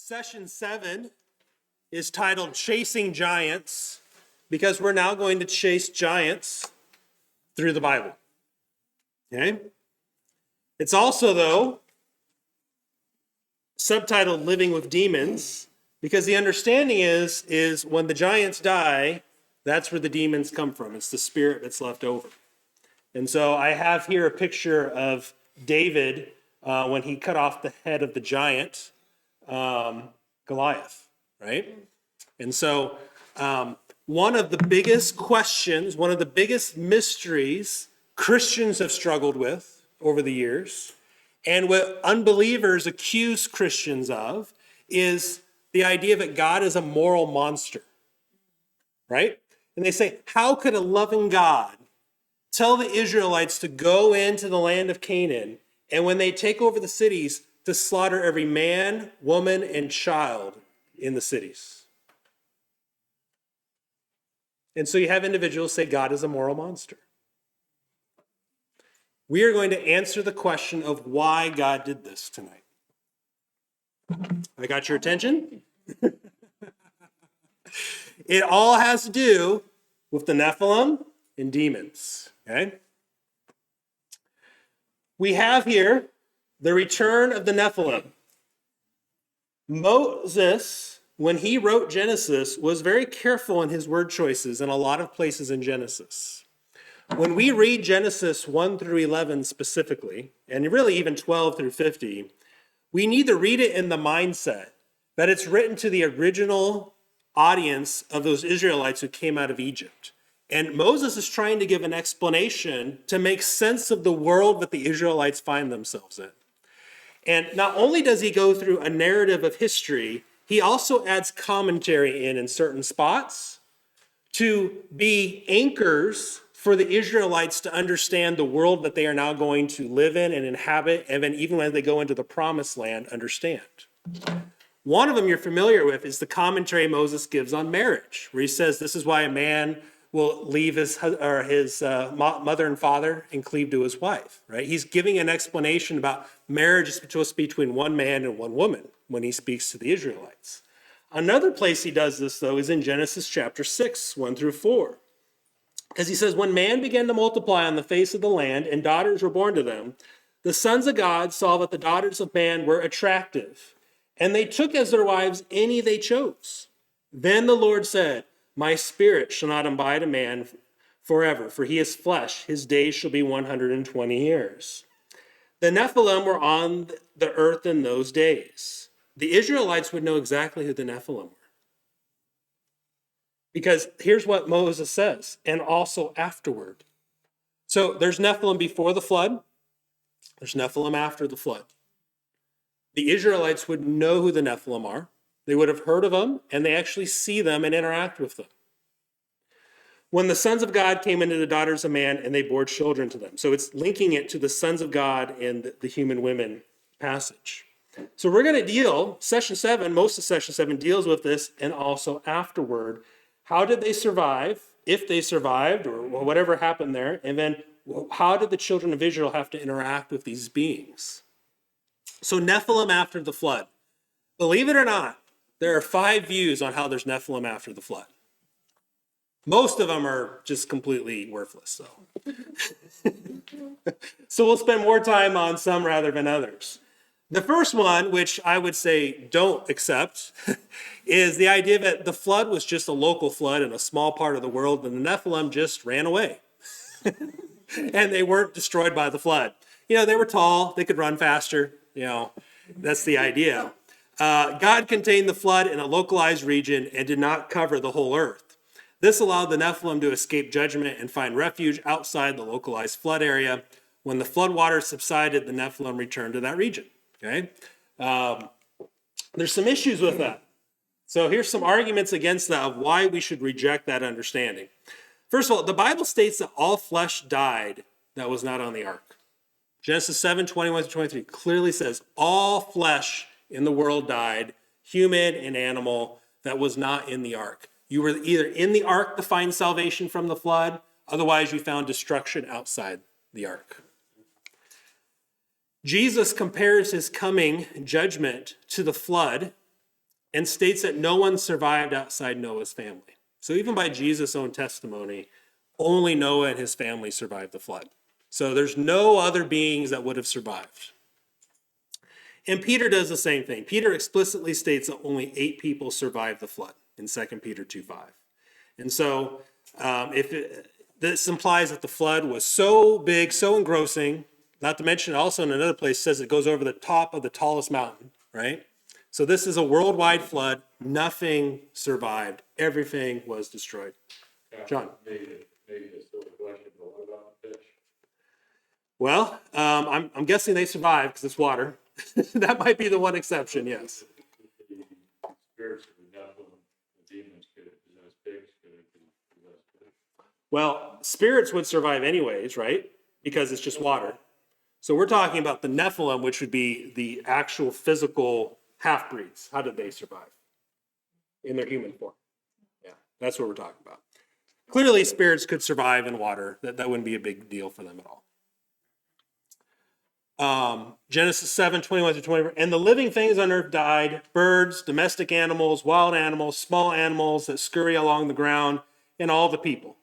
Session 7 is titled Chasing Giants because we're now going to chase giants through the Bible. Okay? It's also, though, subtitled Living with Demons because the understanding is when the giants die, that's where the demons come from. It's the spirit that's left over. And so I have here a picture of David when he cut off the head of the giant, Goliath, right? And so one of the biggest questions, one of the biggest mysteries Christians have struggled with over the years, and what unbelievers accuse Christians of, is the idea that God is a moral monster, right? And they say, how could a loving God tell the Israelites to go into the land of Canaan, and when they take over the cities, to slaughter every man, woman, and child in the cities? And so you have individuals say God is a moral monster. We are going to answer the question of why God did this tonight. I got your attention? It all has to do with the Nephilim and demons, okay? We have here the return of the Nephilim. Moses, when he wrote Genesis, was very careful in his word choices in a lot of places in Genesis. When we read Genesis 1 through 11 specifically, and really even 12 through 50, we need to read it in the mindset that it's written to the original audience of those Israelites who came out of Egypt. And Moses is trying to give an explanation to make sense of the world that the Israelites find themselves in. And not only does he go through a narrative of history, he also adds commentary in certain spots to be anchors for the Israelites to understand the world that they are now going to live in and inhabit, and then even when they go into the promised land, understand. One of them you're familiar with is the commentary Moses gives on marriage, where he says this is why a man will leave his mother and father and cleave to his wife, right? He's giving an explanation about marriage is supposed to be between one man and one woman when he speaks to the Israelites. Another place he does this, though, is in Genesis chapter 6, 1 through 4. Because he says, when man began to multiply on the face of the land and daughters were born to them, the sons of God saw that the daughters of man were attractive, and they took as their wives any they chose. Then the Lord said, my spirit shall not abide a man forever, for he is flesh. His days shall be 120 years. The Nephilim were on the earth in those days. The Israelites would know exactly who the Nephilim were. Because here's what Moses says, and also afterward. So there's Nephilim before the flood. There's Nephilim after the flood. The Israelites would know who the Nephilim are. They would have heard of them, and they actually see them and interact with them. When the sons of God came into the daughters of man, and they bore children to them. So it's linking it to the sons of God and the human women passage. So we're going to deal, session 7, most of session 7 deals with this, and also afterward. How did they survive, if they survived, or whatever happened there? And then how did the children of Israel have to interact with these beings? So Nephilim after the flood. Believe it or not, there are 5 views on how there's Nephilim after the flood. Most of them are just completely worthless, though. So we'll spend more time on some rather than others. The first one, which I would say don't accept, is the idea that the flood was just a local flood in a small part of the world, and the Nephilim just ran away. And they weren't destroyed by the flood. You know, they were tall, they could run faster, that's the idea. God contained the flood in a localized region and did not cover the whole earth. This allowed the Nephilim to escape judgment and find refuge outside the localized flood area. When the flood waters subsided, the Nephilim returned to that region. Okay, there's some issues with that. So here's some arguments against that of why we should reject that understanding. First of all, the Bible states that all flesh died that was not on the ark. Genesis 7, 21 to 23 clearly says all flesh in the world died, human and animal, that was not in the ark. You were either in the ark to find salvation from the flood, otherwise you found destruction outside the ark. Jesus compares his coming judgment to the flood and states that no one survived outside Noah's family. So even by Jesus' own testimony, only Noah and his family survived the flood. So there's no other beings that would have survived. And Peter does the same thing. Peter explicitly states that only 8 people survived the flood in 2 Peter 2:5. And so this implies that the flood was so big, so engrossing, not to mention also in another place says it goes over the top of the tallest mountain, right? So this is a worldwide flood. Nothing survived. Everything was destroyed. John? Maybe it's still a question, but what about the fish? Well, I'm guessing they survived because it's water. That might be the one exception, yes. The spirits of the devil and the demons could possess pigs, could possess fish. Well, spirits would survive anyways, right? Because it's just water. So we're talking about the Nephilim, which would be the actual physical half-breeds. How did they survive? In their human form. Yeah, that's what we're talking about. Clearly, spirits could survive in water. That wouldn't be a big deal for them at all. Genesis 7:21-24. And the living things on earth died, birds, domestic animals, wild animals, small animals that scurry along the ground, and all the people.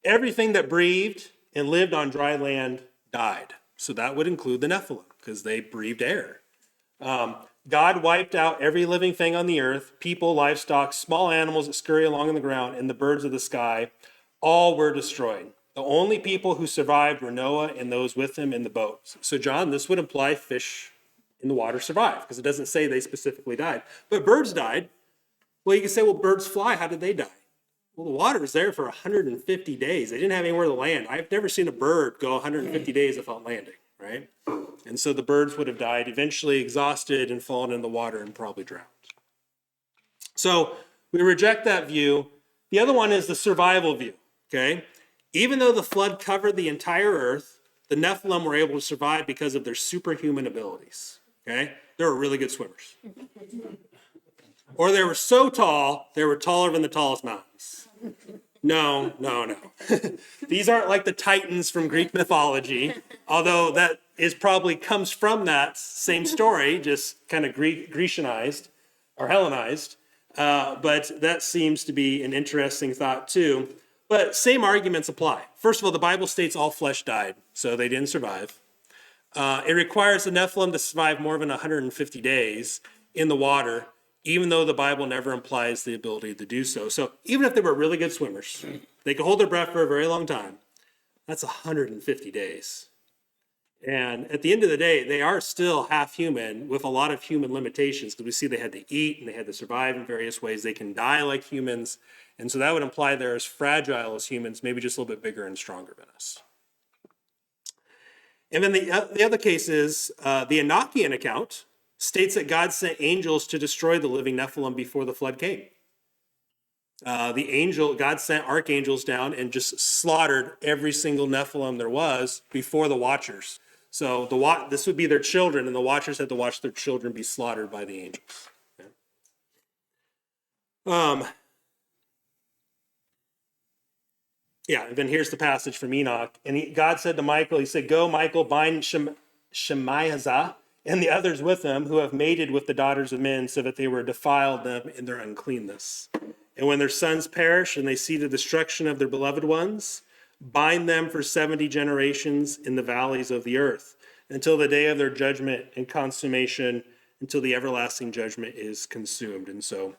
Everything that breathed and lived on dry land died. So that would include the Nephilim, because they breathed air. God wiped out every living thing on the earth, people, livestock, small animals that scurry along the ground, and the birds of the sky. All were destroyed. The only people who survived were Noah and those with him in the boat. So John, this would imply fish in the water survived, because it doesn't say they specifically died. But birds died. Well, you can say, well, birds fly. How did they die? Well, the water was there for 150 days. They didn't have anywhere to land. I've never seen a bird go 150 days without landing, right? And so the birds would have died, eventually exhausted and fallen in the water and probably drowned. So we reject that view. The other one is the survival view, okay? Even though the flood covered the entire earth, the Nephilim were able to survive because of their superhuman abilities, okay? They were really good swimmers. Or they were so tall, they were taller than the tallest mountains. No. These aren't like the Titans from Greek mythology, although that is probably comes from that same story, just kind of Grecianized or Hellenized. But that seems to be an interesting thought too. But same arguments apply. First of all, the Bible states all flesh died, so they didn't survive. It requires the Nephilim to survive more than 150 days in the water, even though the Bible never implies the ability to do so. So even if they were really good swimmers, they could hold their breath for a very long time. That's 150 days. And at the end of the day, they are still half human with a lot of human limitations, because we see they had to eat and they had to survive in various ways. They can die like humans. And so that would imply they're as fragile as humans, maybe just a little bit bigger and stronger than us. And then the other case is the Enochian account states that God sent angels to destroy the living Nephilim before the flood came. God sent archangels down and just slaughtered every single Nephilim there was before the watchers. So this would be their children, and the watchers had to watch their children be slaughtered by the angels. And then here's the passage from Enoch. And God said to Michael, he said, "Go, Michael, bind Shemaiah and the others with them who have mated with the daughters of men, so that they were defiled them in their uncleanness. And when their sons perish and they see the destruction of their beloved ones, bind them for 70 generations in the valleys of the earth, until the day of their judgment and consummation, until the everlasting judgment is consumed." And so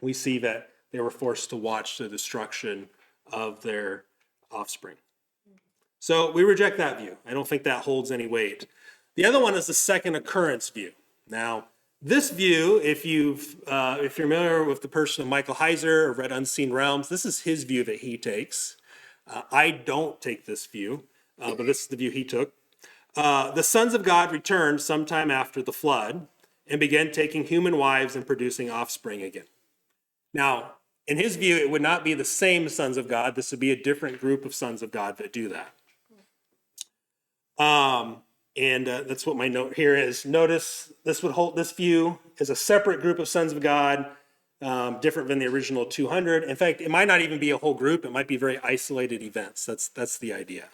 we see that they were forced to watch the destruction of their offspring. So we reject that view. I don't think that holds any weight. The other one is the second occurrence view. Now, this view, if you're familiar with the person of Michael Heiser or read Unseen Realms, this is his view that he takes. I don't take this view, but this is the view he took. The sons of God returned sometime after the flood and began taking human wives and producing offspring again. Now, in his view, it would not be the same sons of God. This would be a different group of sons of God that do that. And that's what my note here is. Notice this would hold this view as a separate group of sons of God, different than the original 200. In fact, it might not even be a whole group. It might be very isolated events. That's the idea.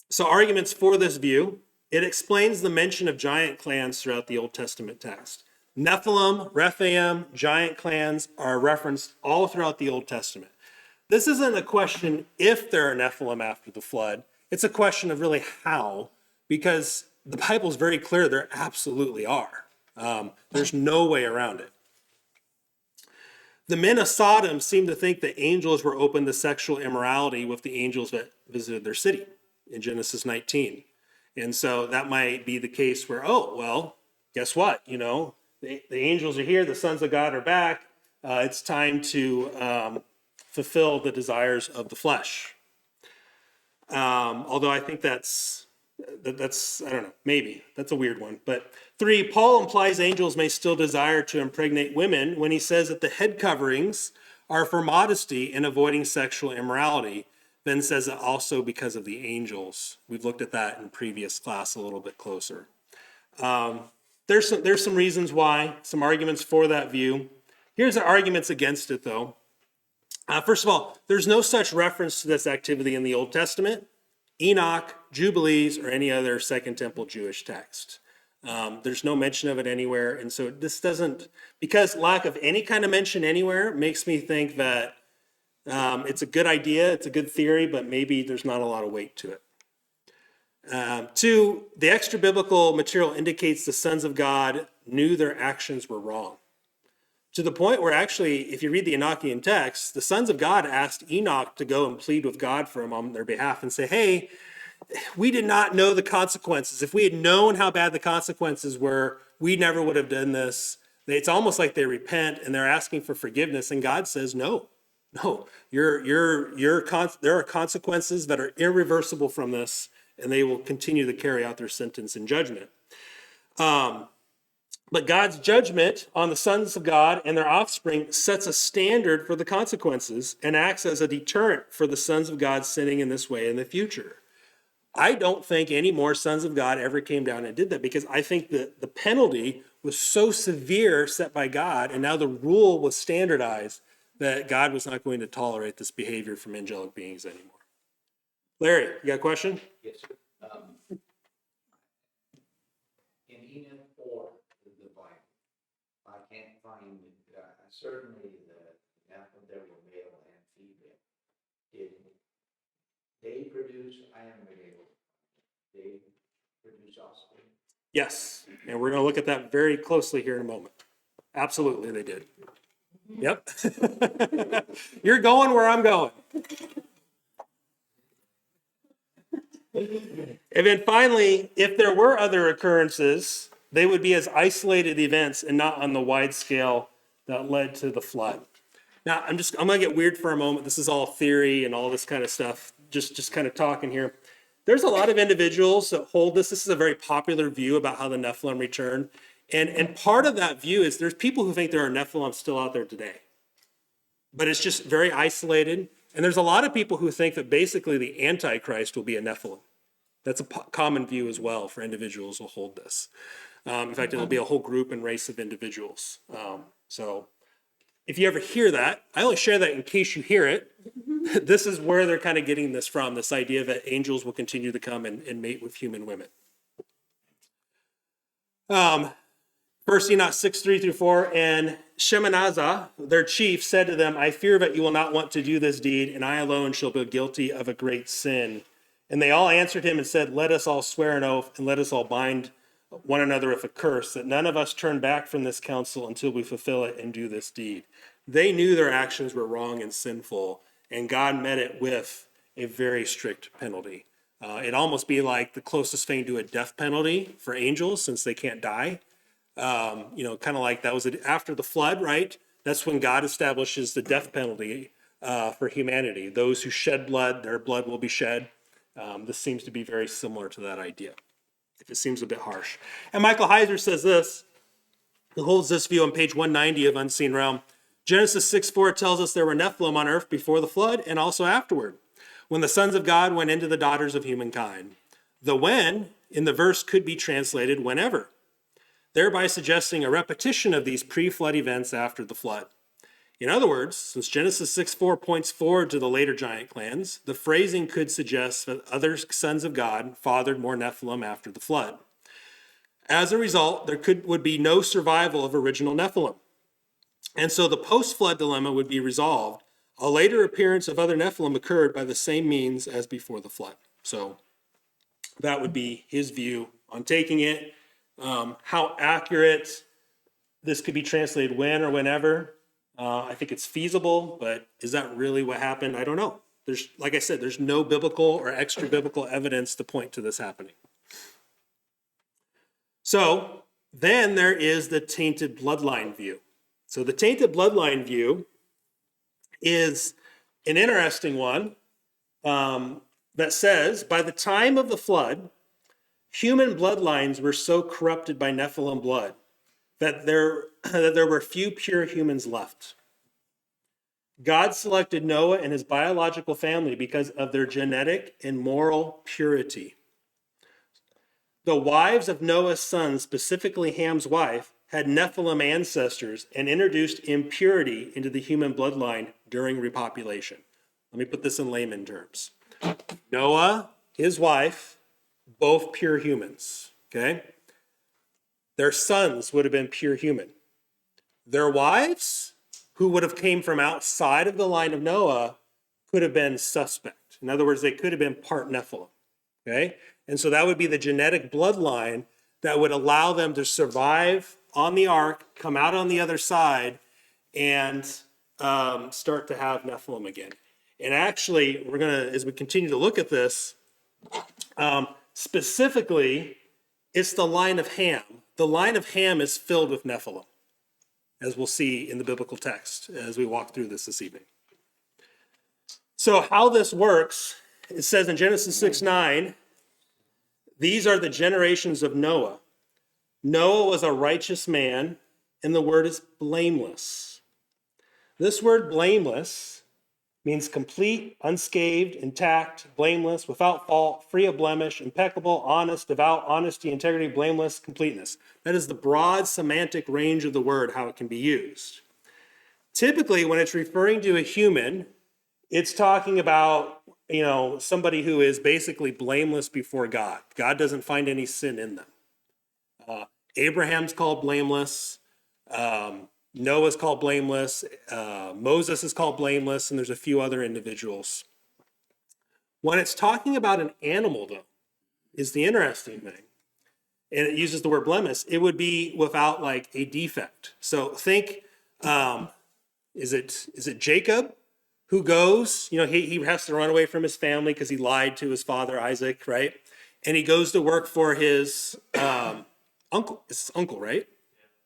So arguments for this view. It explains the mention of giant clans throughout the Old Testament text. Nephilim, Rephaim, giant clans are referenced all throughout the Old Testament. This isn't a question if there are Nephilim after the flood. It's a question of really how, because the Bible's very clear there absolutely are. There's no way around it. The men of Sodom seem to think that angels were open to sexual immorality with the angels that visited their city in Genesis 19. And so that might be the case where, oh, well, guess what? You know, the angels are here, the sons of God are back. It's time to fulfill the desires of the flesh. Although I think that's, I don't know, maybe. That's a weird one. But 3, Paul implies angels may still desire to impregnate women when he says that the head coverings are for modesty and avoiding sexual immorality. Then says it also because of the angels. We've looked at that in previous class a little bit closer. There's some reasons why, some arguments for that view. Here's the arguments against it, though. First of all, there's no such reference to this activity in the Old Testament, Enoch, Jubilees, or any other Second Temple Jewish text. There's no mention of it anywhere, and so this doesn't, because lack of any kind of mention anywhere makes me think that it's a good idea, it's a good theory, but maybe there's not a lot of weight to it. 2, the extra biblical material indicates the sons of God knew their actions were wrong. To the point where actually, if you read the Enochian text, the sons of God asked Enoch to go and plead with God for him on their behalf and say, hey, we did not know the consequences. If we had known how bad the consequences were, we never would have done this. It's almost like they repent and they're asking for forgiveness. And God says, no, there are consequences that are irreversible from this, and they will continue to carry out their sentence and judgment. But God's judgment on the sons of God and their offspring sets a standard for the consequences and acts as a deterrent for the sons of God sinning in this way in the future. I don't think any more sons of God ever came down and did that, because I think that the penalty was so severe set by God, and now the rule was standardized, that God was not going to tolerate this behavior from angelic beings anymore. Larry, you got a question? Yes, sir. In Enoch 4, the Bible, I can't find, certainly the Nephilim, there were male and female. Did they produce, I am able, they produce offspring? Yes, and we're going to look at that very closely here in a moment. Absolutely, they did. Yep. You're going where I'm going. And then finally, if there were other occurrences, they would be as isolated events and not on the wide scale that led to the flood. Now, I'm going to get weird for a moment. This is all theory and all this kind of stuff, just kind of talking here. There's a lot of individuals that hold this. This is a very popular view about how the Nephilim returned. And part of that view is there's people who think there are Nephilim still out there today. But it's just very isolated. And there's a lot of people who think that basically the Antichrist will be a Nephilim. That's a common view as well for individuals who hold this. In fact, it'll be a whole group and race of individuals. So if you ever hear that, I only share that in case you hear it. This is where they're kind of getting this from, this idea that angels will continue to come and mate with human women. First Enoch 6:3-4, and Shemanazzah, their chief, said to them, I fear that you will not want to do this deed, and I alone shall be guilty of a great sin. And they all answered him and said, let us all swear an oath, and let us all bind one another with a curse, that none of us turn back from this counsel until we fulfill it and do this deed. They knew their actions were wrong and sinful, and God met it with a very strict penalty. It'd almost be like the closest thing to a death penalty for angels, since they can't die. Kind of like that was after the flood, right? That's when God establishes the death penalty for humanity. Those who shed blood, their blood will be shed. This seems to be very similar to that idea, if it seems a bit harsh. And Michael Heiser says this, who holds this view on page 190 of Unseen Realm. Genesis 6:4 tells us there were Nephilim on earth before the flood and also afterward, when the sons of God went into the daughters of humankind. The when in the verse could be translated whenever, thereby suggesting a repetition of these pre-flood events after the flood. In other words, since Genesis 6:4 points forward to the later giant clans, the phrasing could suggest that other sons of God fathered more Nephilim after the flood. As a result, there would be no survival of original Nephilim. And so the post-flood dilemma would be resolved. A later appearance of other Nephilim occurred by the same means as before the flood. So that would be his view on taking it. How accurate this could be translated when or whenever, I think it's feasible, but is that really what happened? I don't know. Like I said, there's no biblical or extra biblical evidence to point to this happening. So then there is the tainted bloodline view. So the tainted bloodline view is an interesting one that says, by the time of the flood, human bloodlines were so corrupted by Nephilim blood that there were few pure humans left. God selected Noah and his biological family because of their genetic and moral purity. The wives of Noah's sons, specifically Ham's wife, had Nephilim ancestors and introduced impurity into the human bloodline during repopulation. Let me put this in layman terms. Noah, his wife, both pure humans, okay? Their sons would have been pure human. Their wives, who would have came from outside of the line of Noah, could have been suspect. In other words, they could have been part Nephilim, okay? And so that would be the genetic bloodline that would allow them to survive on the ark, come out on the other side, and start to have Nephilim again. And actually, we're going to, as we continue to look at this, specifically, it's the line of Ham. The line of Ham is filled with Nephilim, as we'll see in the biblical text as we walk through this evening. So how this works, it says in Genesis 6:9, these are the generations of Noah. Noah was a righteous man, and the word is blameless. This word blameless means complete, unscathed, intact, blameless, without fault, free of blemish, impeccable, honest, devout, honesty, integrity, blameless, completeness. That is the broad semantic range of the word, how it can be used. Typically, when it's referring to a human, it's talking about, somebody who is basically blameless before God. God doesn't find any sin in them. Abraham's called blameless. Noah's called blameless. Moses is called blameless, and there's a few other individuals. When it's talking about an animal, though, is the interesting thing. And it uses the word blemish. It would be without like a defect. So think, is it Jacob who goes? He has to run away from his family because he lied to his father Isaac, right? And he goes to work for his uncle. It's his uncle, right?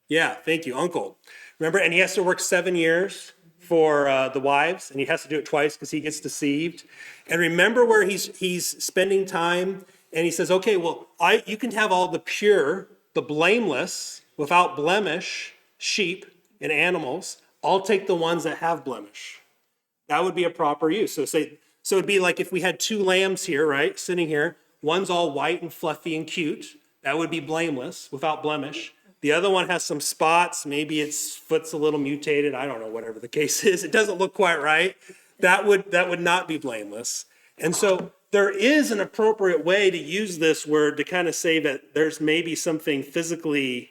Yeah, thank you, uncle. Remember, and he has to work 7 years for the wives, and he has to do it twice because he gets deceived. And remember where he's spending time, and he says, okay, well, you can have all the pure, the blameless, without blemish, sheep and animals. I'll take the ones that have blemish. That would be a proper use. So it'd be like if we had two lambs here, right, sitting here. One's all white and fluffy and cute. That would be blameless, without blemish. The other one has some spots. Maybe its foot's a little mutated. I don't know, whatever the case is. It doesn't look quite right. That would not be blameless. And so there is an appropriate way to use this word to kind of say that there's maybe something physically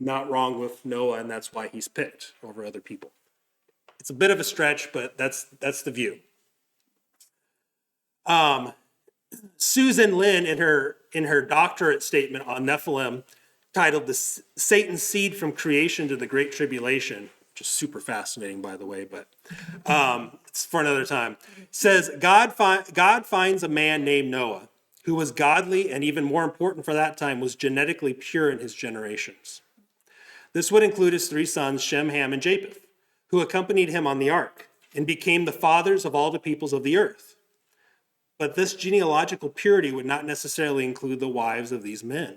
not wrong with Noah, and that's why he's picked over other people. It's a bit of a stretch, but that's the view. Susan Lin, in her doctorate statement on Nephilim, titled Satan's Seed from Creation to the Great Tribulation, which is super fascinating, by the way, but it's for another time, says, God finds a man named Noah who was godly and, even more important for that time, was genetically pure in his generations. This would include his three sons, Shem, Ham, and Japheth, who accompanied him on the ark and became the fathers of all the peoples of the earth. But this genealogical purity would not necessarily include the wives of these men.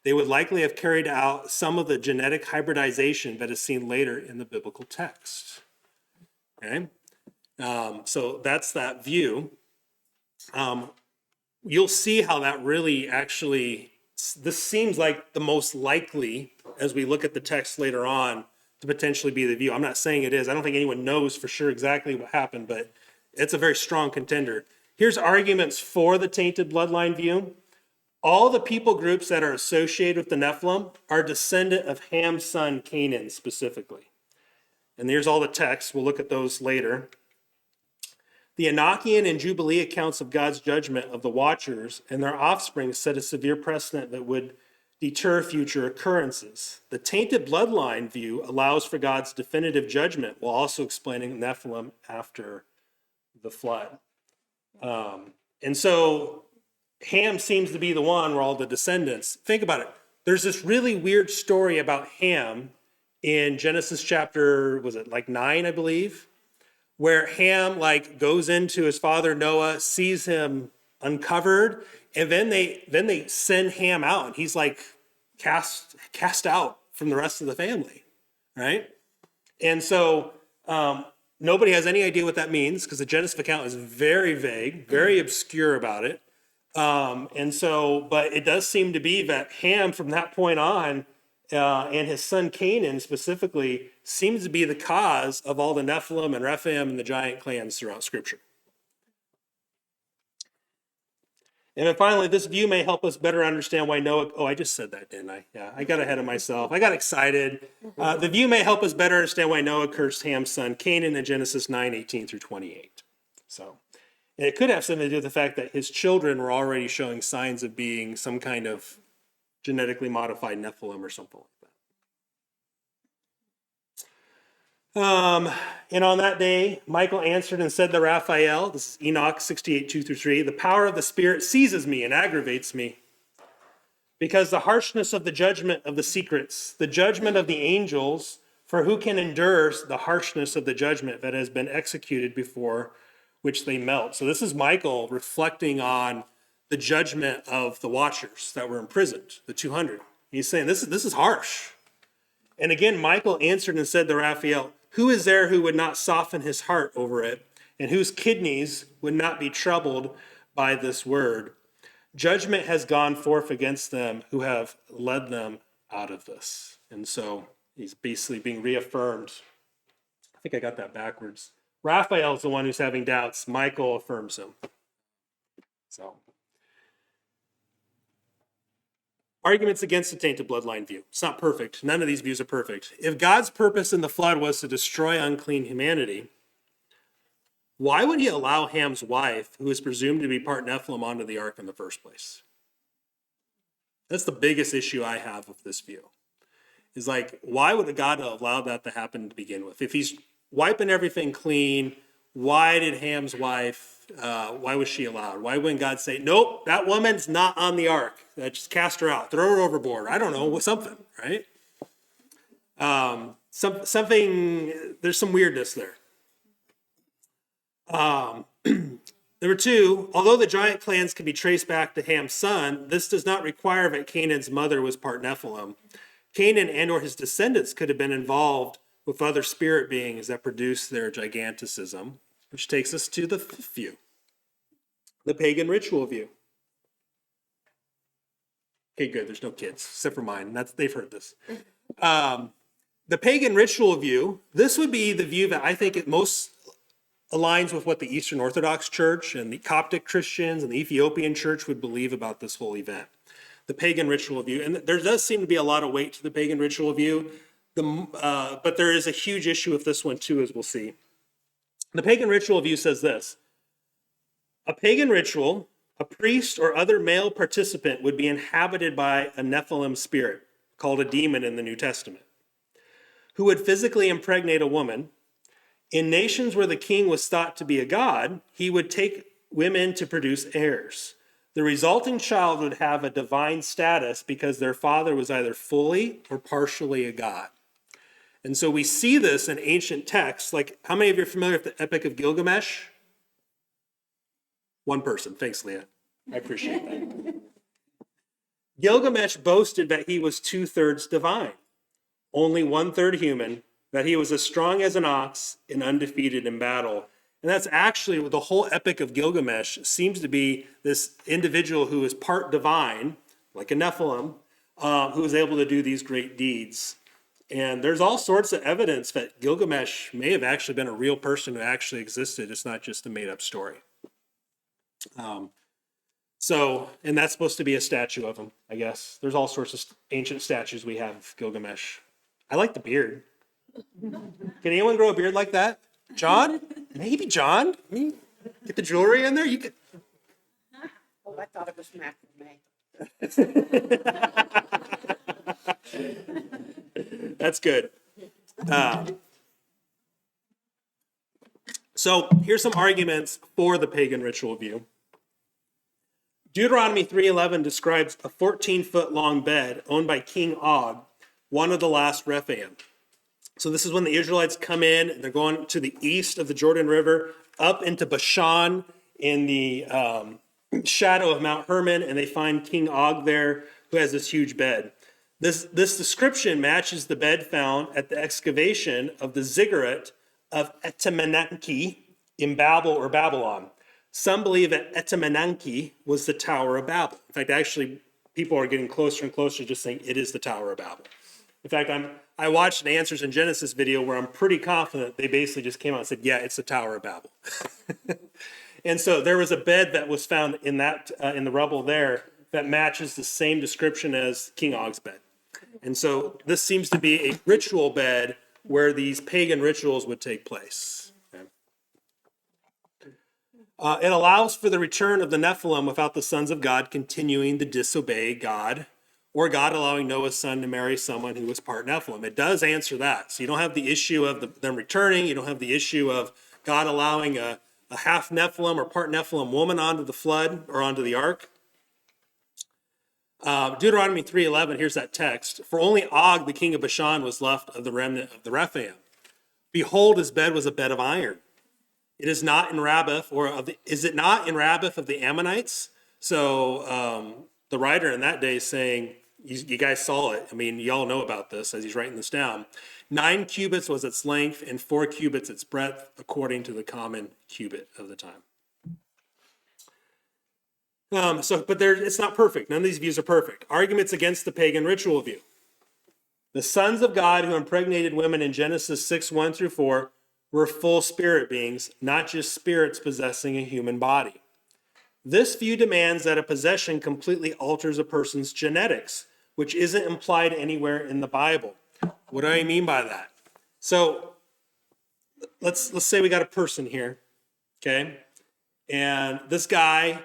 They would likely have carried out some of the genetic hybridization that is seen later in the biblical text. Okay, so that's that view. You'll see how that really actually, this seems like the most likely, as we look at the text later on, to potentially be the view. I'm not saying it is. I don't think anyone knows for sure exactly what happened, but it's a very strong contender. Here's arguments for the tainted bloodline view. All the people groups that are associated with the Nephilim are descendant of Ham's son Canaan specifically. And here's all the texts. We'll look at those later. The Enochian and Jubilee accounts of God's judgment of the Watchers and their offspring set a severe precedent that would deter future occurrences. The tainted bloodline view allows for God's definitive judgment while also explaining Nephilim after the flood. And so Ham seems to be the one where all the descendants, think about it. There's this really weird story about Ham in Genesis chapter, was it like 9, I believe, where Ham like goes into his father Noah, sees him uncovered, and then they send Ham out, and he's like cast out from the rest of the family, right? And so nobody has any idea what that means because the Genesis account is very vague, very obscure about it. But it does seem to be that Ham from that point on, and his son Canaan specifically, seems to be the cause of all the Nephilim and Rephaim and the giant clans throughout Scripture. And then finally, this view may help us better understand why Noah, I just said that, didn't I? Yeah, I got ahead of myself. I got excited. The view may help us better understand why Noah cursed Ham's son Canaan in Genesis 9:18 through 28. So, and it could have something to do with the fact that his children were already showing signs of being some kind of genetically modified Nephilim or something like that. And on that day, Michael answered and said to Raphael, this is Enoch 68:2-3, the power of the Spirit seizes me and aggravates me, because the harshness of the judgment of the secrets, the judgment of the angels, for who can endure the harshness of the judgment that has been executed before which they melt. So this is Michael reflecting on the judgment of the Watchers that were imprisoned, the 200. He's saying this is harsh. And again, Michael answered and said to Raphael, who is there who would not soften his heart over it, and whose kidneys would not be troubled by this word? Judgment has gone forth against them who have led them out of this. And so he's basically being reaffirmed. I think I got that backwards. Raphael's the one who's having doubts. Michael affirms him. So, arguments against the tainted bloodline view. It's not perfect. None of these views are perfect. If God's purpose in the flood was to destroy unclean humanity, why would he allow Ham's wife, who is presumed to be part Nephilim, onto the ark in the first place? That's the biggest issue I have with this view. Is like, why would God allow that to happen to begin with? If he's wiping everything clean, why did Ham's wife, why was she allowed? Why wouldn't God say, nope, that woman's not on the ark. Just cast her out, throw her overboard. I don't know, something, right? There's some weirdness there. Number two, although the giant clans can be traced back to Ham's son, this does not require that Canaan's mother was part Nephilim. Canaan and or his descendants could have been involved with other spirit beings that produce their giganticism, which takes us to the fifth view, the pagan ritual view. Okay, good, there's no kids, except for mine. They've heard this. The pagan ritual view, this would be the view that I think it most aligns with what the Eastern Orthodox Church and the Coptic Christians and the Ethiopian Church would believe about this whole event. The pagan ritual view, and there does seem to be a lot of weight to the pagan ritual view, but there is a huge issue with this one too, as we'll see. The pagan ritual view says this: a pagan ritual, a priest or other male participant would be inhabited by a Nephilim spirit, called a demon in the New Testament, who would physically impregnate a woman. In nations where the king was thought to be a god, he would take women to produce heirs. The resulting child would have a divine status because their father was either fully or partially a god. And so we see this in ancient texts. Like, how many of you are familiar with the Epic of Gilgamesh? One person. Thanks, Leah. I appreciate that. Gilgamesh boasted that he was 2/3 divine, only 1/3 human, that he was as strong as an ox and undefeated in battle. And that's actually what the whole Epic of Gilgamesh seems to be, this individual who is part divine, like a Nephilim, who is able to do these great deeds. And there's all sorts of evidence that Gilgamesh may have actually been a real person who actually existed. It's not just a made-up story. And that's supposed to be a statue of him, I guess. There's all sorts of ancient statues we have of Gilgamesh. I like the beard. Can anyone grow a beard like that? John? Maybe John? I mean, get the jewelry in there? You could. Oh, I thought it was macrame. That's good. So here's some arguments for the pagan ritual view. Deuteronomy 3:11 describes a 14-foot long bed owned by King Og, one of the last Rephaim. So this is when the Israelites come in, and they're going to the east of the Jordan River, up into Bashan in the shadow of Mount Hermon, and they find King Og there, who has this huge bed. This description matches the bed found at the excavation of the ziggurat of Etemenanki in Babel or Babylon. Some believe that Etemenanki was the Tower of Babel. In fact, actually, people are getting closer and closer to just saying it is the Tower of Babel. In fact, I watched an Answers in Genesis video where I'm pretty confident they basically just came out and said, yeah, it's the Tower of Babel. And so there was a bed that was found in the rubble there that matches the same description as King Og's bed. And so this seems to be a ritual bed where these pagan rituals would take place. Okay. It allows for the return of the Nephilim without the sons of God continuing to disobey God, or God allowing Noah's son to marry someone who was part Nephilim. It does answer that. So you don't have the issue of them returning. You don't have the issue of God allowing a half Nephilim or part Nephilim woman onto the flood or onto the ark. Deuteronomy 3:11, here's that text. For only Og, the king of Bashan, was left of the remnant of the Rephaim. Behold, his bed was a bed of iron. It is not in Rabbath, is it not in Rabbath of the Ammonites? So the writer in that day is saying, you guys saw it. I mean, y'all know about this as he's writing this down. 9 cubits was its length and 4 cubits its breadth, according to the common cubit of the time. But it's not perfect. None of these views are perfect. Arguments against the pagan ritual view. The sons of God who impregnated women in Genesis 6:1-4 were full spirit beings, not just spirits possessing a human body. This view demands that a possession completely alters a person's genetics, which isn't implied anywhere in the Bible. What do I mean by that? So let's say we got a person here, okay? And this guy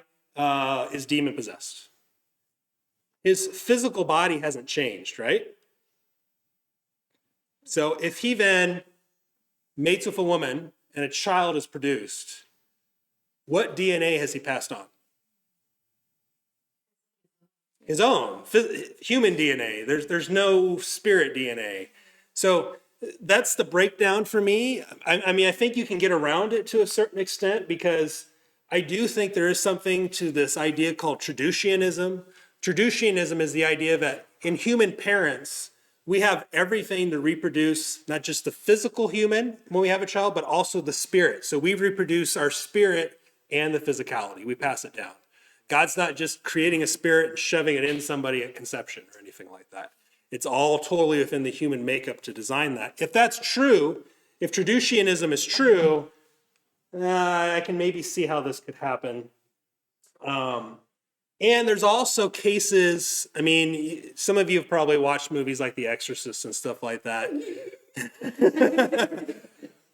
is demon possessed. His physical body hasn't changed, right? So if he then mates with a woman and a child is produced, what DNA has he passed on? His own human DNA. There's no spirit DNA. So that's the breakdown for me. I mean, I think you can get around it to a certain extent because I do think there is something to this idea called traducianism. Traducianism is the idea that in human parents, we have everything to reproduce, not just the physical human when we have a child, but also the spirit. So we reproduce our spirit and the physicality. We pass it down. God's not just creating a spirit and shoving it in somebody at conception or anything like that. It's all totally within the human makeup to design that. If that's true, if traducianism is true, I can maybe see how this could happen. And there's also cases, I mean, some of you have probably watched movies like The Exorcist and stuff like that.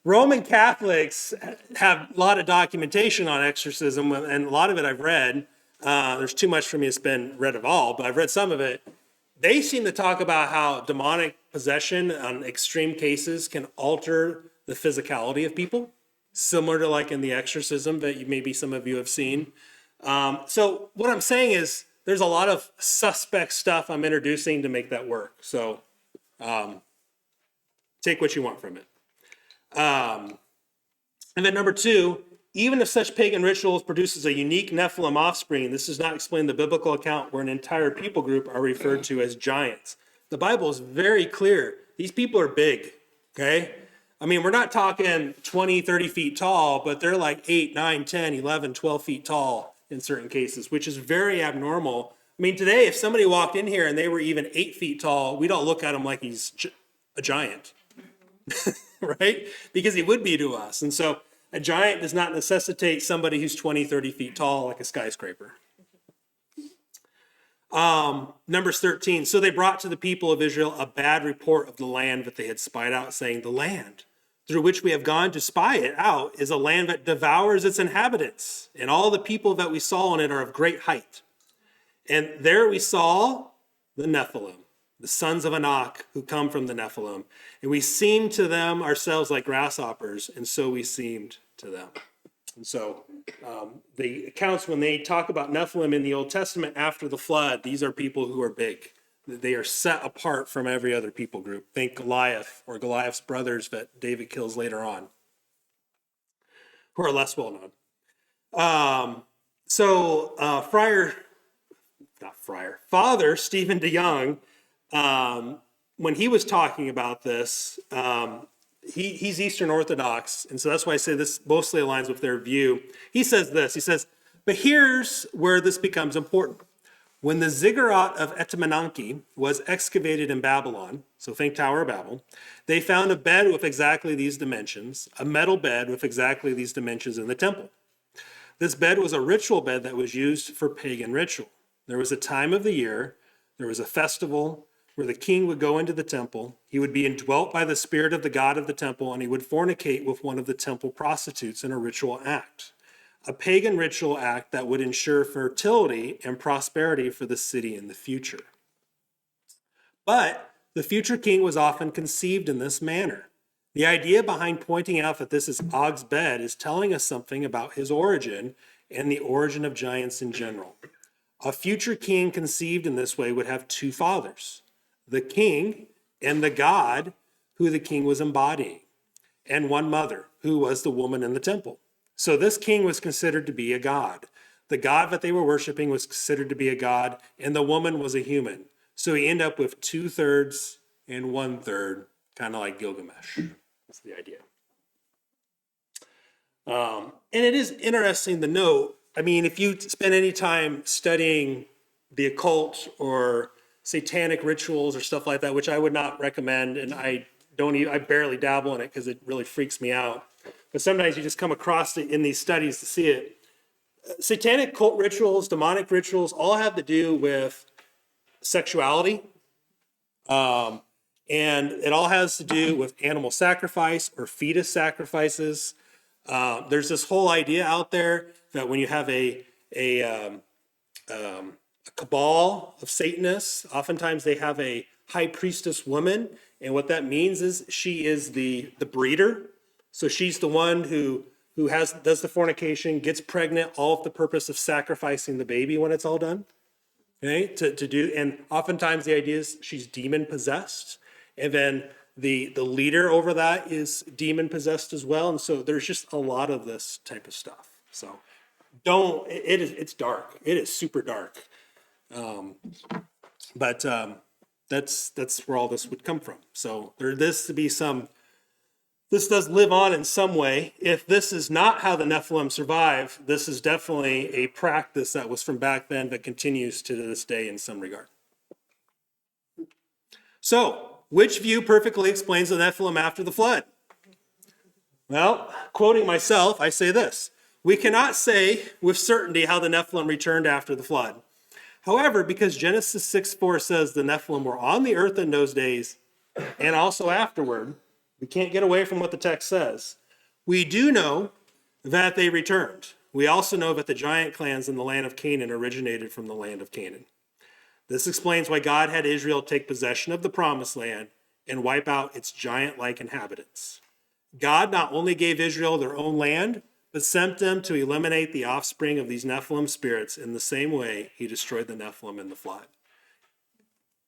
Roman Catholics have a lot of documentation on exorcism, and a lot of it I've read. There's too much for me to spend read of all, but I've read some of it. They seem to talk about how demonic possession on extreme cases can alter the physicality of people, similar to like in The Exorcism that maybe some of you have seen. So what I'm saying is there's a lot of suspect stuff I'm introducing to make that work. So take what you want from it. And then number 2, even if such pagan rituals produces a unique Nephilim offspring, this does not explain the biblical account where an entire people group are referred to as giants. The Bible is very clear. These people are big, okay? I mean, we're not talking 20, 30 feet tall, but they're like 8, 9, 10, 11, 12 feet tall in certain cases, which is very abnormal. I mean, today, if somebody walked in here and they were even 8 feet tall, we don't look at them like he's a giant, right? Because he would be to us. And so a giant does not necessitate somebody who's 20, 30 feet tall like a skyscraper. Numbers 13. So they brought to the people of Israel a bad report of the land that they had spied out, saying, the land through which we have gone to spy it out is a land that devours its inhabitants, and all the people that we saw in it are of great height. And there we saw the Nephilim, the sons of ENOCH, who come from the Nephilim. And we seemed to them ourselves like grasshoppers, and so we seemed to them. And so the accounts, when they talk about Nephilim in the Old Testament after the flood, these are people who are big. They are set apart from every other people group. Think Goliath or Goliath's brothers that David kills later on, who are less well known. Father Stephen DeYoung, when he was talking about this, he's Eastern Orthodox, and so that's why I say this mostly aligns with their view. He says this, he says, but here's where this becomes important. When the ziggurat of Etemenanke was excavated in Babylon, so think Tower of Babel, they found a bed with exactly these dimensions, a metal bed with exactly these dimensions in the temple. This bed was a ritual bed that was used for pagan ritual. There was a time of the year, there was a festival where the king would go into the temple, he would be indwelt by the spirit of the god of the temple, and he would fornicate with one of the temple prostitutes in a ritual act. A pagan ritual act that would ensure fertility and prosperity for the city in the future. But the future king was often conceived in this manner. The idea behind pointing out that this is Og's bed is telling us something about his origin and the origin of giants in general. A future king conceived in this way would have two fathers, the king and the god who the king was embodying, and one mother who was the woman in the temple. So this king was considered to be a god. The god that they were worshiping was considered to be a god, and the woman was a human. So he ended up with 2/3 and 1/3, kind of like Gilgamesh. That's the idea. And it is interesting to note, I mean, if you spend any time studying the occult or satanic rituals or stuff like that, which I would not recommend, and I barely dabble in it because it really freaks me out. But sometimes you just come across it in these studies to see it. Satanic cult rituals, demonic rituals, all have to do with sexuality. And it all has to do with animal sacrifice or fetus sacrifices. There's this whole idea out there that when you have a cabal of Satanists, oftentimes they have a high priestess woman. And what that means is she is the breeder. So she's the one who does the fornication, gets pregnant, all for the purpose of sacrificing the baby when it's all done. Okay, and oftentimes the idea is she's demon possessed, and then the leader over that is demon possessed as well. And so there's just a lot of this type of stuff. So it's dark. It is super dark. But that's where all this would come from. So this does live on in some way. If this is not how the Nephilim survive, this is definitely a practice that was from back then that continues to this day in some regard. So, which view perfectly explains the Nephilim after the flood? Well, quoting myself, I say this. We cannot say with certainty how the Nephilim returned after the flood. However, because Genesis 6:4 says the Nephilim were on the earth in those days and also afterward, we can't get away from what the text says. We do know that they returned. We also know that the giant clans in the land of Canaan originated from the land of Canaan. This explains why God had Israel take possession of the promised land and wipe out its giant-like inhabitants. God not only gave Israel their own land, but sent them to eliminate the offspring of these Nephilim spirits in the same way he destroyed the Nephilim in the flood.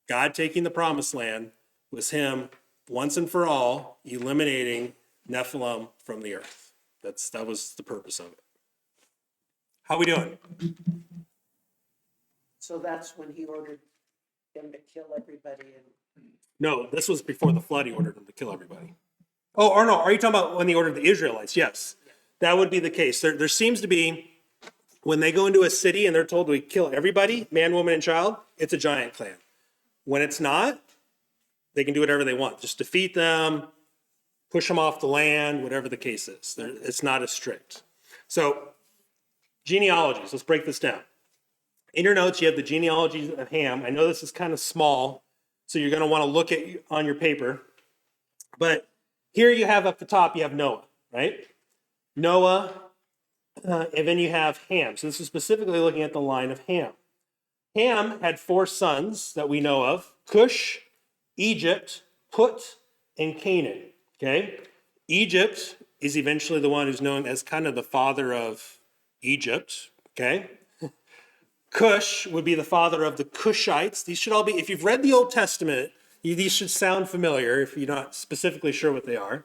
God taking the promised land was him once and for all eliminating Nephilim from the earth. That was the purpose of it. How we doing? So that's when he ordered them to kill everybody. No, this was before the flood. He ordered them to kill everybody. Oh, or no, are you talking about when he ordered the Israelites? Yes, that would be the case. There seems to be, when they go into a city and they're told to kill everybody, man, woman, and child, it's a giant clan. When it's not, They can do whatever they want. Just defeat them, push them off the land, whatever the case is. It's not as strict. So, genealogies. Let's break this down. In your notes, you have the genealogies of Ham. I know this is kind of small, so you're going to want to look at on your paper. But here you have up the top, you have Noah, right? Noah, and then you have Ham. So this is specifically looking at the line of Ham. Ham had 4 sons that we know of: Cush, Egypt, Put, and Canaan. Okay? Egypt is eventually the one who's known as kind of the father of Egypt. Okay? Cush would be the father of the Cushites. These should all be, if you've read the Old Testament, these should sound familiar if you're not specifically sure what they are.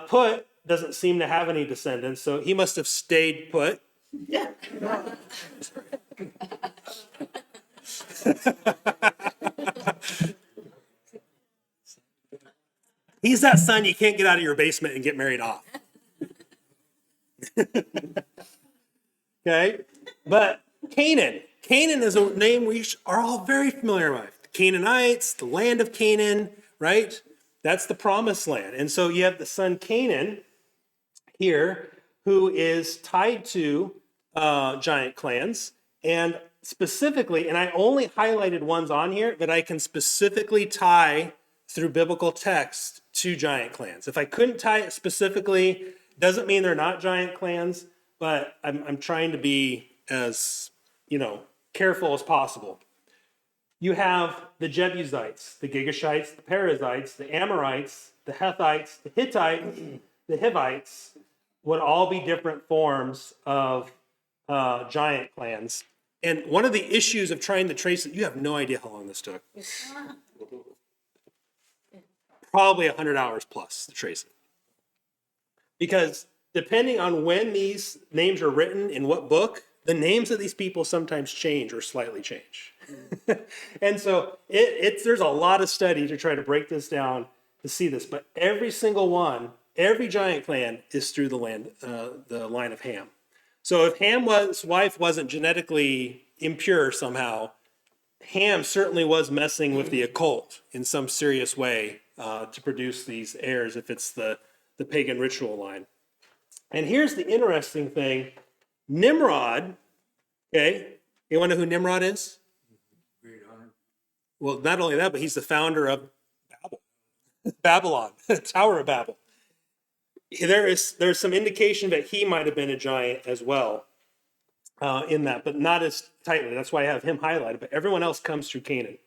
Put doesn't seem to have any descendants, so he must have stayed put. Yeah. He's that son you can't get out of your basement and get married off. Okay? But Canaan is a name we are all very familiar with. The Canaanites, the land of Canaan, right? That's the promised land. And so you have the son Canaan here, who is tied to giant clans. And specifically, and I only highlighted ones on here that I can specifically tie through biblical text to giant clans. If I couldn't tie it specifically, doesn't mean they're not giant clans, but I'm trying to be as, careful as possible. You have the Jebusites, the Gigashites, the Perizzites, the Amorites, the Hethites, the Hittites, the Hivites would all be different forms of giant clans. And one of the issues of trying to trace it, you have no idea how long this took. Probably 100 hours plus to trace it. Because depending on when these names are written in what book, the names of these people sometimes change or slightly change. And so there's a lot of study to try to break this down to see this. But every single one, every giant clan is through the line of Ham. So if Ham's wife wasn't genetically impure somehow, Ham certainly was messing with the occult in some serious way to produce these heirs if it's the pagan ritual line. And here's the interesting thing. Nimrod, okay, you want to know who Nimrod is? Well, not only that, but he's the founder of Babylon, Tower of Babel. There's some indication that he might have been a giant as well in that, but not as tightly. That's why I have him highlighted. But everyone else comes through Canaan.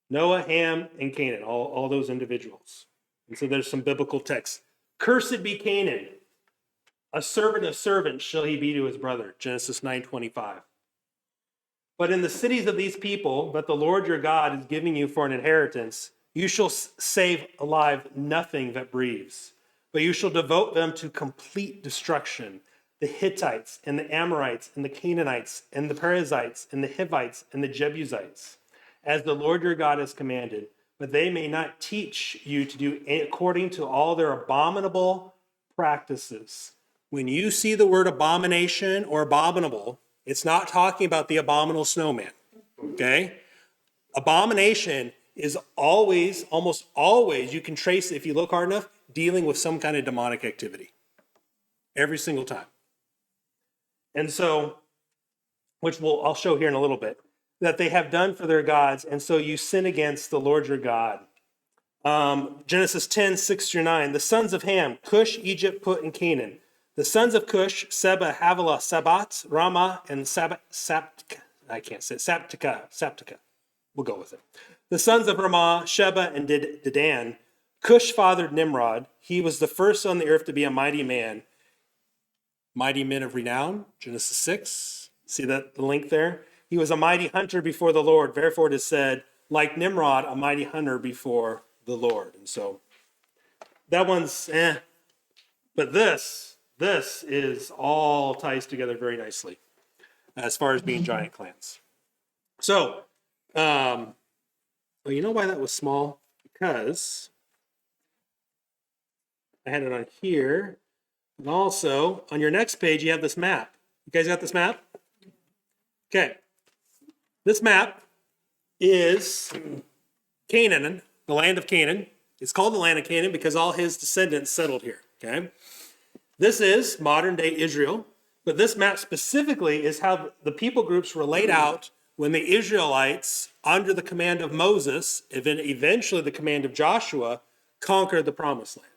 Noah, Ham, and Canaan, all those individuals. And so there's some biblical texts. Cursed be Canaan. A servant of servants shall he be to his brother. Genesis 9:25. But in the cities of these people that the Lord your God is giving you for an inheritance, you shall save alive nothing that breathes, but you shall devote them to complete destruction. The Hittites and the Amorites and the Canaanites and the Perizzites and the Hivites and the Jebusites, as the Lord your God has commanded, but they may not teach you to do according to all their abominable practices. When you see the word abomination or abominable, it's not talking about the abominable snowman, okay? Abomination is always, almost always, you can trace it if you look hard enough, dealing with some kind of demonic activity. Every single time. And so, I'll show here in a little bit, that they have done for their gods, and so you sin against the Lord your God. Genesis 10:6-9, the sons of Ham, Cush, Egypt, Put, and Canaan. The sons of Cush, Seba, Havilah, Sabat, Ramah, and Saptika. We'll go with it. The sons of Ramah, Sheba, and Dedan. Cush fathered Nimrod. He was the first on the earth to be a mighty man. Mighty men of renown, Genesis 6. See that the link there? He was a mighty hunter before the Lord. Therefore it is said, like Nimrod, a mighty hunter before the Lord. And so that one's But this is all ties together very nicely as far as being giant clans. So, well, you know why that was small? Because I had it on here. And also, on your next page, you have this map. You guys got this map? Okay. This map is Canaan the land of Canaan. It's called the land of Canaan because all his descendants settled here, okay? This is modern day Israel, but this map specifically is how the people groups were laid out when the Israelites, under the command of Moses, and then eventually the command of Joshua, conquered the promised land.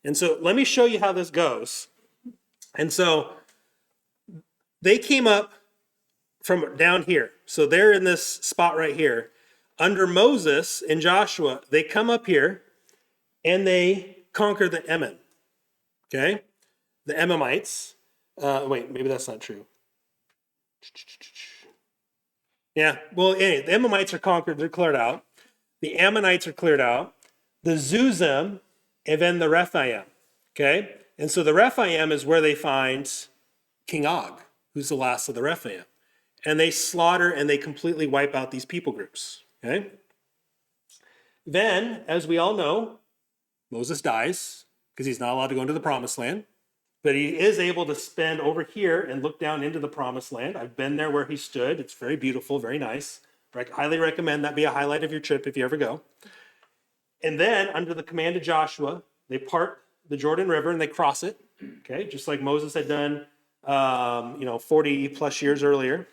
And so let me show you how this goes. And so they came up from down here. So they're in this spot right here. Under Moses and Joshua, they come up here and they conquer the Ammon. Okay? The Ammonites. Wait, maybe that's not true. Yeah, well, anyway, the Ammonites are conquered. They're cleared out. The Ammonites are cleared out. The Zuzim and then the Rephaim. Okay? And so the Rephaim is where they find King Og, who's the last of the Rephaim. And they slaughter and they completely wipe out these people groups. Okay? Then, as we all know, Moses dies because he's not allowed to go into the promised land. But he is able to spend over here and look down into the promised land. I've been there where he stood. It's very beautiful, very nice. I highly recommend that be a highlight of your trip if you ever go. And then, under the command of Joshua, they part the Jordan River and they cross it. Okay, just like Moses had done, 40 plus years earlier.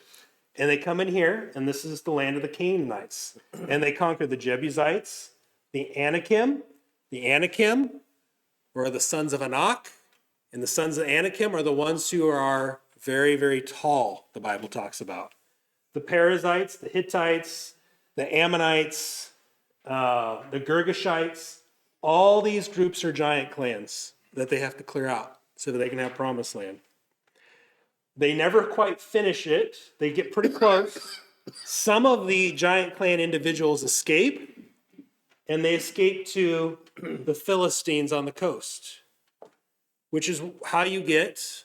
And they come in here, and this is the land of the Canaanites. And they conquer the Jebusites, the Anakim. The Anakim were the sons of ENOCH. And the sons of Anakim are the ones who are very, very tall, the Bible talks about. The Perizzites, the Hittites, the Ammonites, the Girgashites, all these groups are giant clans that they have to clear out so that they can have promised land. They never quite finish it. They get pretty close. Some of the giant clan individuals escape, and they escape to the Philistines on the coast, which is how you get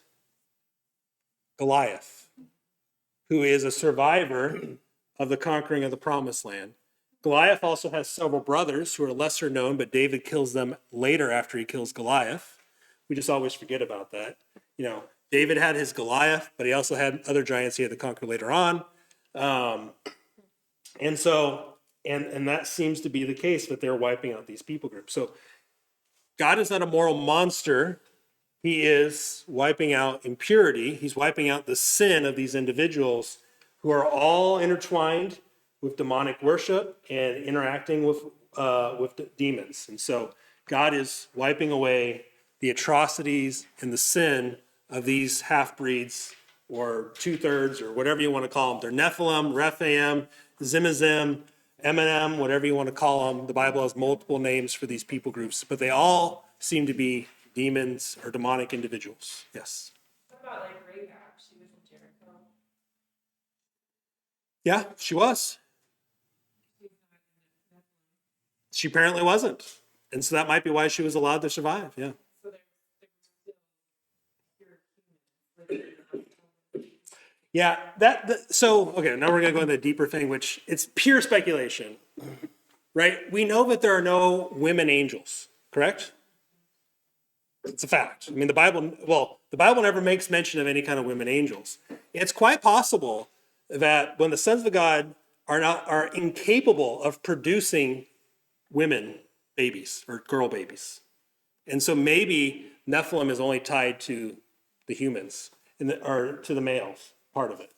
Goliath, who is a survivor of the conquering of the promised land. Goliath also has several brothers who are lesser known, but David kills them later after he kills Goliath. We just always forget about that. David had his Goliath, but he also had other giants he had to conquer later on. And that seems to be the case, that they're wiping out these people groups. So God is not a moral monster. He is wiping out impurity. He's wiping out the sin of these individuals who are all intertwined with demonic worship and interacting with demons. And so God is wiping away the atrocities and the sin of these half-breeds or two-thirds or whatever you want to call them. They're Nephilim, Rephaim, Zimazim, Eminem, whatever you want to call them. The Bible has multiple names for these people groups, but they all seem to be demons or demonic individuals. Yes? What about like Rahab? She was in Jericho. Yeah, she was. She apparently wasn't. And so that might be why she was allowed to survive. Yeah. So there was still pure humans. Yeah, okay, now we're going to go into a deeper thing, which it's pure speculation, right? We know that there are no women angels, correct? It's a fact. I mean, the Bible never makes mention of any kind of women angels. It's quite possible that when the sons of God are incapable of producing women babies or girl babies. And so maybe Nephilim is only tied to the humans or to the males, part of it.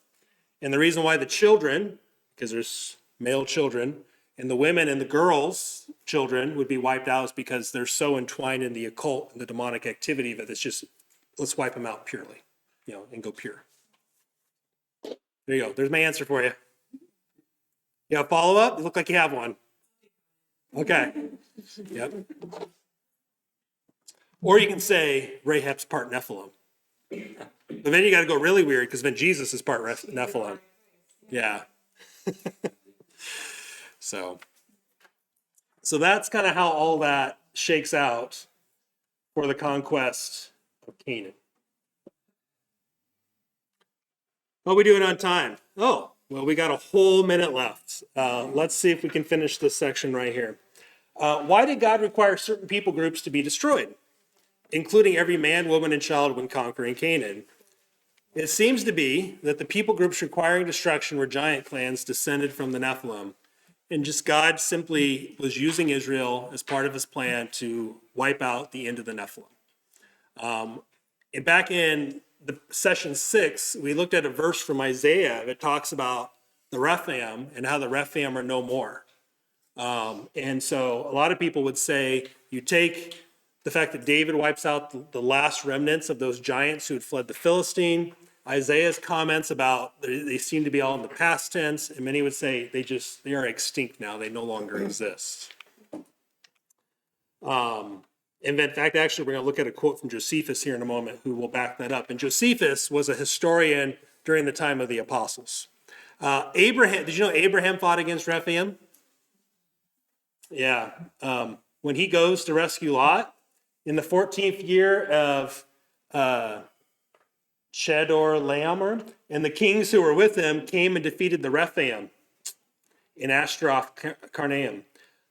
And the reason why the children, because there's male children, and the women and the girls' children would be wiped out is because they're so entwined in the occult and the demonic activity that it's just, let's wipe them out purely, and go pure. There you go. There's my answer for you. You have a follow-up? You look like you have one. Okay. Yep. Or you can say Rahab's part Nephilim. But then you got to go really weird because then Jesus is part Nephilim. Yeah. So that's kind of how all that shakes out for the conquest of Canaan. How are we doing on time? Oh, well, we got a whole minute left. Let's see if we can finish this section right here. Why did God require certain people groups to be destroyed, including every man, woman, and child when conquering Canaan? It seems to be that the people groups requiring destruction were giant clans descended from the Nephilim, And just God simply was using Israel as part of his plan to wipe out the end of the Nephilim. And back in the session 6, we looked at a verse from Isaiah that talks about the Rephaim and how the Rephaim are no more. And so a lot of people would say you take the fact that David wipes out the last remnants of those giants who had fled the Philistine, Isaiah's comments about they seem to be all in the past tense, and many would say they are extinct now, they no longer exist. And in fact, actually, we're going to look at a quote from Josephus here in a moment who will back that up. And Josephus was a historian during the time of the apostles. Abraham, did you know Abraham fought against Rephaim? Yeah. When he goes to rescue Lot, in the 14th year of Chedorlaomer, and the kings who were with him came and defeated the Rephaim in Ashtaroth Karnaim.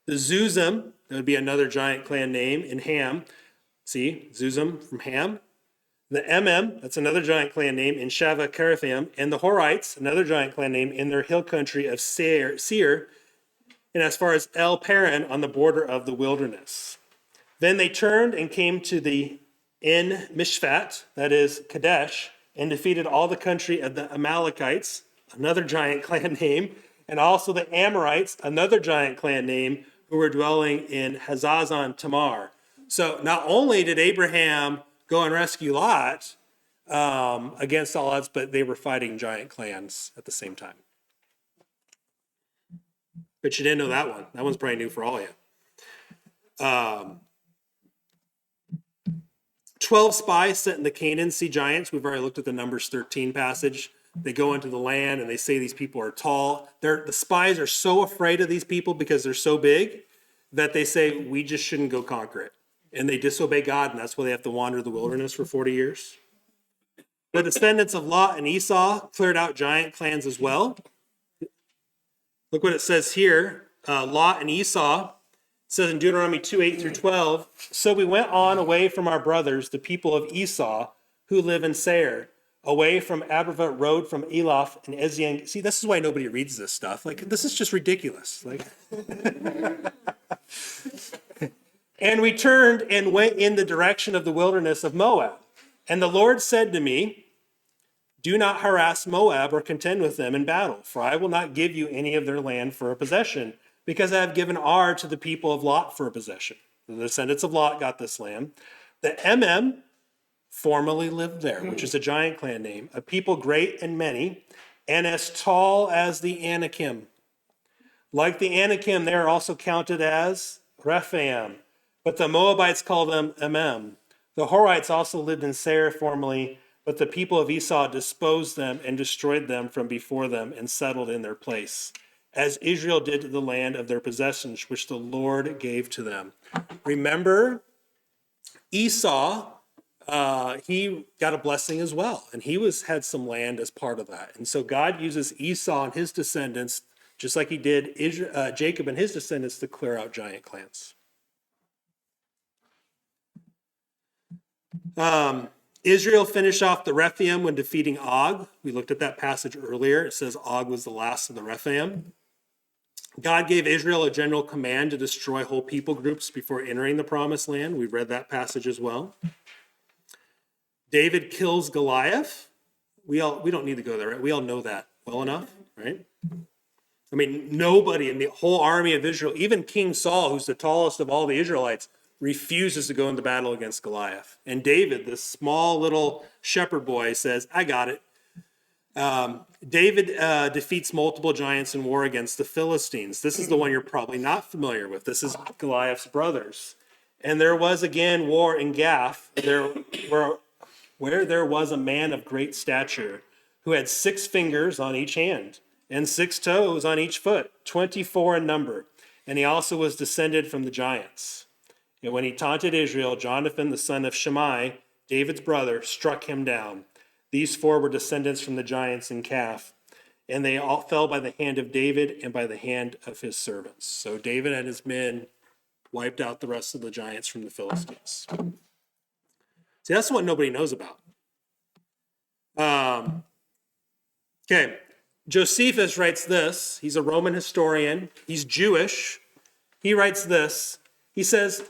The Zuzim, that would be another giant clan name, in Ham. See, Zuzim from Ham. The Emem, that's another giant clan name, in Shava Karathim. And the Horites, another giant clan name, in their hill country of Seir, and as far as El Paran on the border of the wilderness. Then they turned and came to the En Mishpat, that is Kadesh, and defeated all the country of the Amalekites, another giant clan name, and also the Amorites, another giant clan name, who were dwelling in Hazazon Tamar. So not only did Abraham go and rescue Lot against all odds, but they were fighting giant clans at the same time. But you didn't know that one. That one's probably new for all of you. 12 spies sent in the Canaan see giants. We've already looked at the Numbers 13 passage. They go into the land and they say these people are tall. The spies are so afraid of these people because they're so big that they say, we just shouldn't go conquer it. And they disobey God, and that's why they have to wander the wilderness for 40 years. The descendants of Lot and Esau cleared out giant clans as well. Look what it says here. Lot and Esau, it says in Deuteronomy 2:8 through 12, so we went on away from our brothers, the people of Esau, who live in Seir, away from Abrava road from Eloth and Ezion. See, this is why nobody reads this stuff. Like, this is just ridiculous. Like, and we turned and went in the direction of the wilderness of Moab. And the Lord said to me, do not harass Moab or contend with them in battle, for I will not give you any of their land for a possession, because I have given Ar to the people of Lot for a possession. The descendants of Lot got this land. The Emem formerly lived there, which is a giant clan name, a people great and many, and as tall as the Anakim. Like the Anakim, they are also counted as Rephaim, but the Moabites call them Emem. The Horites also lived in Seir formerly, but the people of Esau disposed them and destroyed them from before them and settled in their place, as Israel did to the land of their possessions, which the Lord gave to them. Remember, Esau, he got a blessing as well, and he had some land as part of that. And so God uses Esau and his descendants, just like he did Jacob and his descendants, to clear out giant clans. Israel finished off the Rephaim when defeating Og. We looked at that passage earlier. It says Og was the last of the Rephaim. God gave Israel a general command to destroy whole people groups before entering the promised land. We read that passage as well. David kills Goliath. We don't need to go there, right? We all know that well enough, right? I mean, nobody in the whole army of Israel, even King Saul, who's the tallest of all the Israelites, refuses to go into battle against Goliath. And David, this small little shepherd boy, says, I got it. David defeats multiple giants in war against the Philistines. This is the one you're probably not familiar with. This is Goliath's brothers. And there was again war in Gath, where there was a man of great stature who had 6 fingers on each hand and 6 toes on each foot, 24 in number. And he also was descended from the giants. And when he taunted Israel, Jonathan, the son of Shimei, David's brother, struck him down. These 4 were descendants from the giants in Gath, and they all fell by the hand of David and by the hand of his servants. So David and his men wiped out the rest of the giants from the Philistines. See, that's what nobody knows about. Okay, Josephus writes this. He's a Roman historian. He's Jewish. He writes this. He says,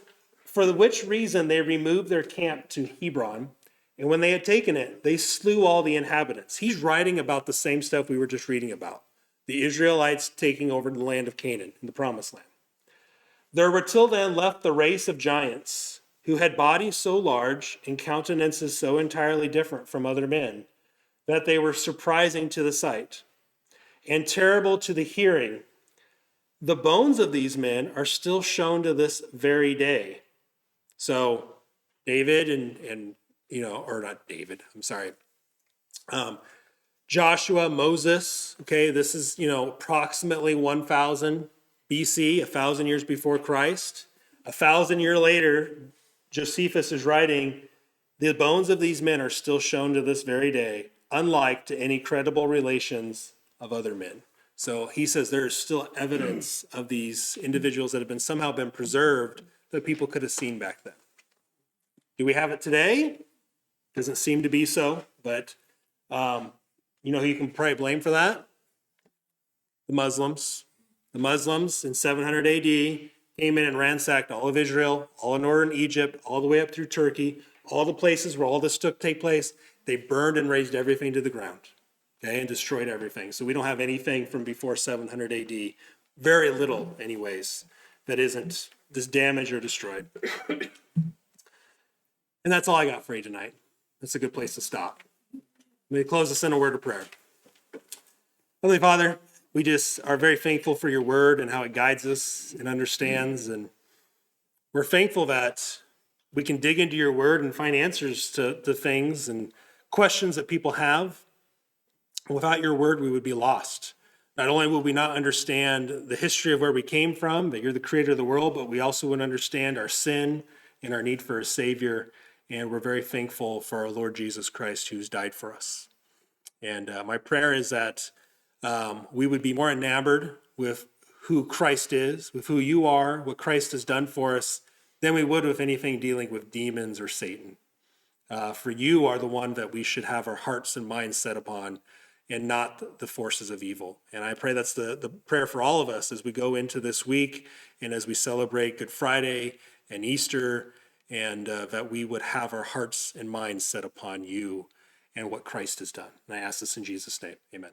for which reason they removed their camp to Hebron, and when they had taken it, they slew all the inhabitants. He's writing about the same stuff we were just reading about, the Israelites taking over the land of Canaan, in the promised land. There were till then left the race of giants, who had bodies so large and countenances so entirely different from other men, that they were surprising to the sight and terrible to the hearing. The bones of these men are still shown to this very day. So David and or not David, I'm sorry. Joshua, Moses, okay, this is, approximately 1000 BC, 1,000 years before Christ. 1,000 years later, Josephus is writing, the bones of these men are still shown to this very day, unlike to any credible relations of other men. So he says there is still evidence of these individuals that have been somehow been preserved that people could have seen back then. Do we have it today? Doesn't seem to be so, but who you can probably blame for that? The Muslims. The Muslims in 700 AD came in and ransacked all of Israel, all of northern Egypt, all the way up through Turkey, all the places where all this take place. They burned and razed everything to the ground, okay, and destroyed everything. So we don't have anything from before 700 AD, very little anyways, that isn't this damaged or destroyed. And that's all I got for you tonight. That's a good place to stop. Let me close this in a word of prayer. Heavenly Father, we just are very thankful for your word and how it guides us and understands. And we're thankful that we can dig into your word and find answers to things and questions that people have. Without your word, we would be lost. Not only would we not understand the history of where we came from, that you're the creator of the world, but we also would understand our sin and our need for a Savior. And we're very thankful for our Lord Jesus Christ, who's died for us. And my prayer is that we would be more enamored with who Christ is, with who you are, what Christ has done for us, than we would with anything dealing with demons or Satan. For you are the one that we should have our hearts and minds set upon, and not the forces of evil. And I pray that's the prayer for all of us as we go into this week and as we celebrate Good Friday and Easter, and that we would have our hearts and minds set upon you and what Christ has done. And I ask this in Jesus' name. Amen.